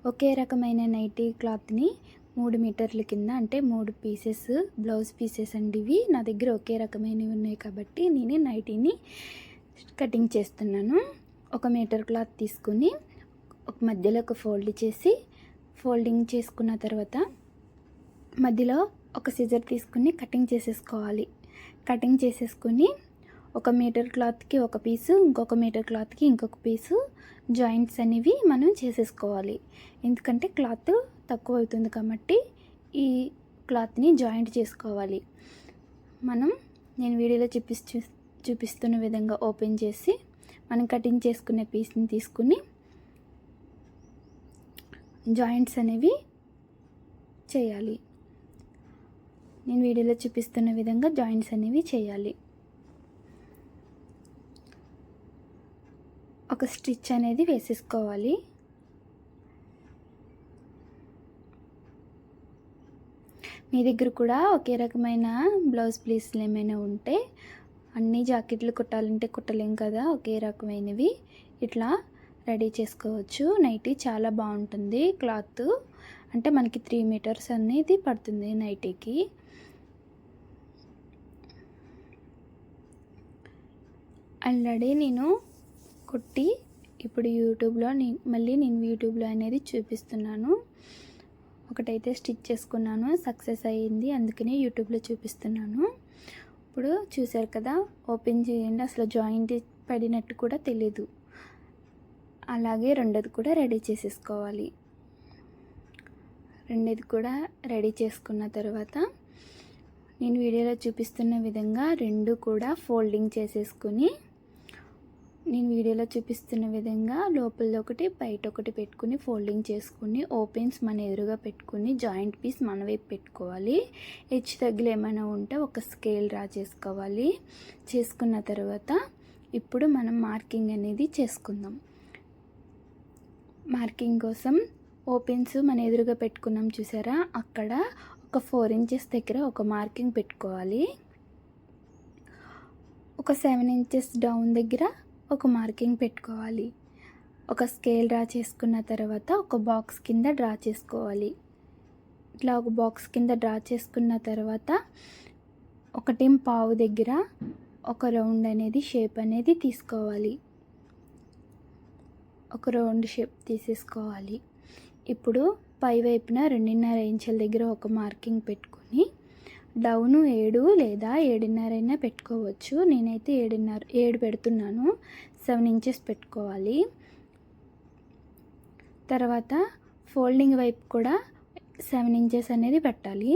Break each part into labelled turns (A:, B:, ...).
A: ఒకే రకమైన నైటీ క్లాత్ని 3 మీటర్ల కింద అంటే 3 పీసెస్ బ్లౌజ్ పీసెస్ అండి ఇవి. నా దగ్గర ఒకే రకమైనవి ఉన్నాయి కాబట్టి నేను నైటీని కటింగ్ చేస్తున్నాను. 1 మీటర్ క్లాత్ తీసుకుని ఒక మధ్యలో ఒక ఫోల్డింగ్ చేసుకున్న తర్వాత మధ్యలో ఒక సిజర్ తీసుకుని కటింగ్ చేసేసుకోవాలి. కటింగ్ చేసేసుకుని 1 మీటర్ క్లాత్కి ఒక పీసు, ఇంకొక మీటర్ క్లాత్కి ఇంకొక పీసు జాయింట్స్ అనేవి మనం చేసేసుకోవాలి. ఎందుకంటే క్లాత్ తక్కువ అవుతుంది కాబట్టి ఈ క్లాత్ని జాయింట్ చేసుకోవాలి. నేను వీడియోలో చూపిస్తున్న విధంగా ఓపెన్ చేసి మనం కటింగ్ చేసుకునే పీస్ని తీసుకుని జాయింట్స్ అనేవి చేయాలి. నేను వీడియోలో చూపిస్తున్న విధంగా జాయింట్స్ అనేవి చేయాలి. ఒక స్టిచ్ అనేది వేసేసుకోవాలి. మీ దగ్గర కూడా ఒకే రకమైన బ్లౌజ్ పీస్లు ఏమైనా ఉంటే, అన్ని జాకెట్లు కుట్టాలంటే కుట్టలేం కదా, ఒకే రకమైనవి ఇట్లా రెడీ చేసుకోవచ్చు. నైటీ చాలా బాగుంటుంది. క్లాత్ అంటే మనకి 3 మీటర్స్ అనేది పడుతుంది నైటీకి. ఆల్రెడీ నేను కుట్టి ఇప్పుడు నేను యూట్యూబ్లో అనేది చూపిస్తున్నాను. ఒకటైతే స్టిచ్ చేసుకున్నాను, సక్సెస్ అయ్యింది, అందుకనే యూట్యూబ్లో చూపిస్తున్నాను. ఇప్పుడు చూసారు కదా, ఓపెన్ చేయండి, అసలు జాయింట్ పడినట్టు కూడా తెలీదు. అలాగే రెండోది కూడా రెడీ చేసేసుకోవాలి. రెండోది కూడా రెడీ చేసుకున్న తర్వాత నేను వీడియోలో చూపిస్తున్న విధంగా రెండు కూడా ఫోల్డింగ్ చేసేసుకుని, నేను వీడియోలో చూపిస్తున్న విధంగా లోపల ఒకటి బయట ఒకటి పెట్టుకుని ఫోల్డింగ్ చేసుకుని ఓపెన్స్ మన ఎదురుగా పెట్టుకుని జాయింట్ పీస్ మన వైపు పెట్టుకోవాలి. హెచ్చు తగ్గులు ఏమైనా ఉంటే ఒక స్కేల్ డ్రా చేసుకోవాలి. చేసుకున్న తర్వాత ఇప్పుడు మనం మార్కింగ్ అనేది చేసుకుందాం. మార్కింగ్ కోసం ఓపెన్స్ మన ఎదురుగా పెట్టుకున్నాం చూసారా, అక్కడ ఒక 4 ఇంచెస్ దగ్గర ఒక మార్కింగ్ పెట్టుకోవాలి. ఒక 7 ఇంచెస్ డౌన్ దగ్గర ఒక మార్కింగ్ పెట్టుకోవాలి. ఒక స్కేల్ డ్రా చేసుకున్న తర్వాత ఒక బాక్స్ కింద డ్రా చేసుకోవాలి. ఇట్లా ఒక బాక్స్ కింద డ్రా చేసుకున్న తర్వాత 1.5 దగ్గర ఒక రౌండ్ అనేది షేప్ అనేది తీసుకోవాలి. ఒక రౌండ్ షేప్ తీసేసుకోవాలి. ఇప్పుడు పై వైపున 2.5 ఇంచుల దగ్గర ఒక మార్కింగ్ పెట్టుకొని డౌన్ 7 లేదా 7.5 అయినా పెట్టుకోవచ్చు. నేనైతే 7 పెడుతున్నాను. 7 ఇంచెస్ పెట్టుకోవాలి. తర్వాత ఫోల్డింగ్ వైపు కూడా 7 ఇంచెస్ అనేది పెట్టాలి.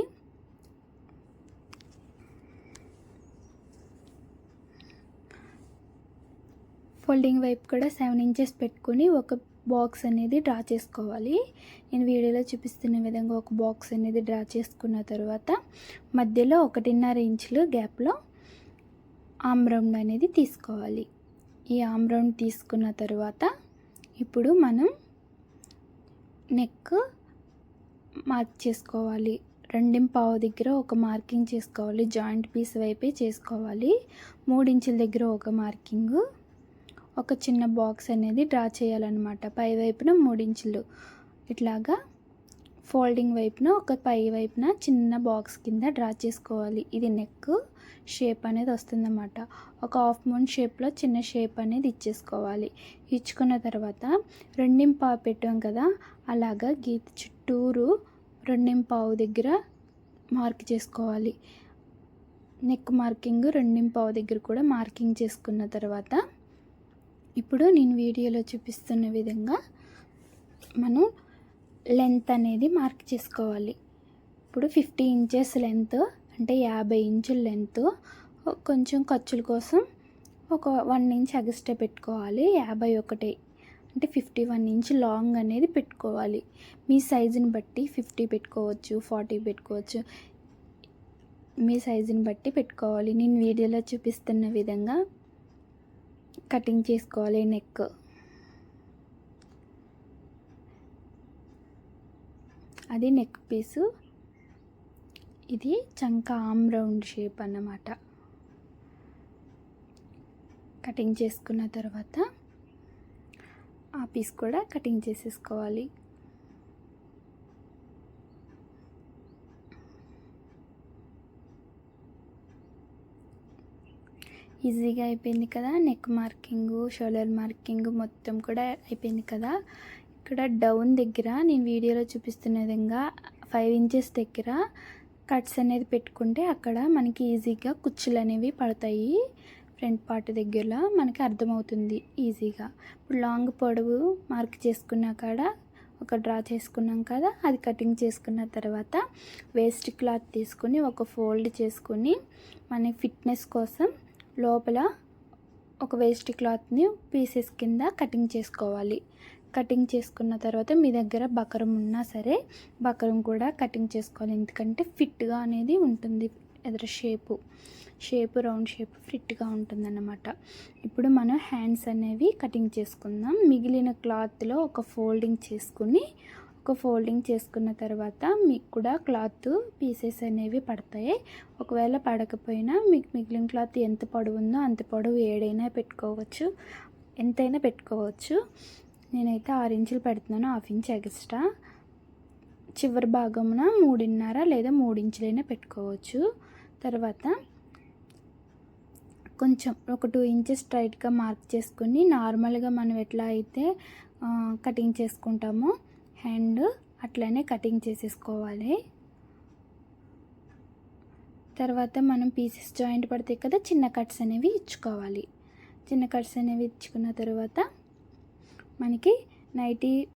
A: ఫోల్డింగ్ వైపు కూడా 7 ఇంచెస్ పెట్టుకొని ఒక బాక్స్ అనేది డ్రా చేసుకోవాలి. నేను వీడియోలో చూపిస్తున్న విధంగా ఒక బాక్స్ అనేది డ్రా చేసుకున్న తర్వాత మధ్యలో 1.5 ఇంచులు గ్యాప్లో ఆమ్ రౌండ్ అనేది తీసుకోవాలి. ఈ ఆమ్ రౌండ్ తీసుకున్న తర్వాత ఇప్పుడు మనం నెక్ మార్క్ చేసుకోవాలి. 2.5 దగ్గర ఒక మార్కింగ్ చేసుకోవాలి. జాయింట్ పీస్ వైపే చేసుకోవాలి. 3 ఇంచుల దగ్గర ఒక మార్కింగ్, ఒక చిన్న బాక్స్ అనేది డ్రా చేయాలన్నమాట. పై వైపున 3 ఇంచులు ఇట్లాగా ఫోల్డింగ్ వైపున పై వైపున చిన్న బాక్స్ కింద డ్రా చేసుకోవాలి. ఇది నెక్ షేప్ అనేది వస్తుందన్నమాట. ఒక హాఫ్ మూన్ షేప్లో చిన్న షేప్ అనేది ఇచ్చేసుకోవాలి. ఇచ్చుకున్న తర్వాత 2.5 పెట్టాం కదా, అలాగా గీత చుట్టూరు 2.5 దగ్గర మార్క్ చేసుకోవాలి. నెక్ మార్కింగ్ 2.5 దగ్గర కూడా మార్కింగ్ చేసుకున్న తర్వాత ఇప్పుడు నేను వీడియోలో చూపిస్తున్న విధంగా మనం లెంత్ అనేది మార్క్ చేసుకోవాలి. ఇప్పుడు 50 ఇంచెస్ లెంత్ అంటే 50 ఇంచుల లెంత్. కొంచెం ఖర్చుల కోసం ఒక 1 ఇంచ్ ఎక్స్ట్రా పెట్టుకోవాలి. 51 అంటే 51 ఇంచ్ లాంగ్ అనేది పెట్టుకోవాలి. మీ సైజుని బట్టి 50 పెట్టుకోవచ్చు, 40 పెట్టుకోవచ్చు. మీ సైజుని బట్టి పెట్టుకోవాలి. నేను వీడియోలో చూపిస్తున్న విధంగా కటింగ్ చేసుకోవాలి. నెక్ అది నెక్ పీసు. ఇది చంక ఆమ్ రౌండ్ షేప్ అన్నమాట. కటింగ్ చేసుకున్న తర్వాత ఆ పీస్ కూడా కటింగ్ చేసేసుకోవాలి. ఈజీగా అయిపోయింది కదా. నెక్ మార్కింగు, షోల్డర్ మార్కింగ్ మొత్తం కూడా అయిపోయింది కదా. ఇక్కడ డౌన్ దగ్గర నేను వీడియోలో చూపిస్తున్న విధంగా 5 ఇంచెస్ దగ్గర కట్స్ అనేది పెట్టుకుంటే అక్కడ మనకి ఈజీగా కుచ్చులు అనేవి పడతాయి. ఫ్రంట్ పార్ట్ దగ్గరలో మనకి అర్థమవుతుంది ఈజీగా. ఇప్పుడు లాంగ్ పొడవు మార్క్ చేసుకున్న కాడ ఒక డ్రా చేసుకున్నాం కదా, అది కటింగ్ చేసుకున్న తర్వాత వేస్ట్ క్లాత్ తీసుకుని ఒక ఫోల్డ్ చేసుకుని మన ఫిట్నెస్ కోసం లోపల ఒక వేస్ట్ క్లాత్ని పీసెస్ కింద కటింగ్ చేసుకోవాలి. కటింగ్ చేసుకున్న తర్వాత మీ దగ్గర బకరం ఉన్నా సరే బకరం కూడా కటింగ్ చేసుకోవాలి. ఎందుకంటే ఫిట్గా అనేది ఉంటుంది, ఎదురు షేపు రౌండ్ షేప్ ఫిట్గా ఉంటుందన్నమాట. ఇప్పుడు మనం హ్యాండ్స్ అనేవి కటింగ్ చేసుకుందాం. మిగిలిన క్లాత్లో ఒక ఫోల్డింగ్ చేసుకున్న తర్వాత మీకు కూడా క్లాత్ పీసెస్ అనేవి పడతాయి. ఒకవేళ పడకపోయినా మీకు మిగిలిన క్లాత్ ఎంత పొడవు ఉందో అంత పొడవు ఏడైనా పెట్టుకోవచ్చు, ఎంతైనా పెట్టుకోవచ్చు. నేనైతే 6 ఇంచులు పెడుతున్నాను, 1/2 ఇంచ్ ఎక్స్ట్రా. చివరి భాగమున 3.5 లేదా 3 ఇంచులైనా పెట్టుకోవచ్చు. తర్వాత కొంచెం ఒక 2 ఇంచెస్ స్ట్రైట్గా మార్క్ చేసుకుని నార్మల్గా మనం ఎట్లా అయితే కటింగ్ చేసుకుంటామో హ్యాండ్ అట్లనే కటింగ్ చేసేసుకోవాలి. తర్వాత మనం పీసెస్ జాయింట్ పడతాయి కదా, చిన్న కట్స్ అనేవి ఇచ్చుకోవాలి. చిన్న కట్స్ అనేవి ఇచ్చుకున్న తర్వాత మనకి నైటీ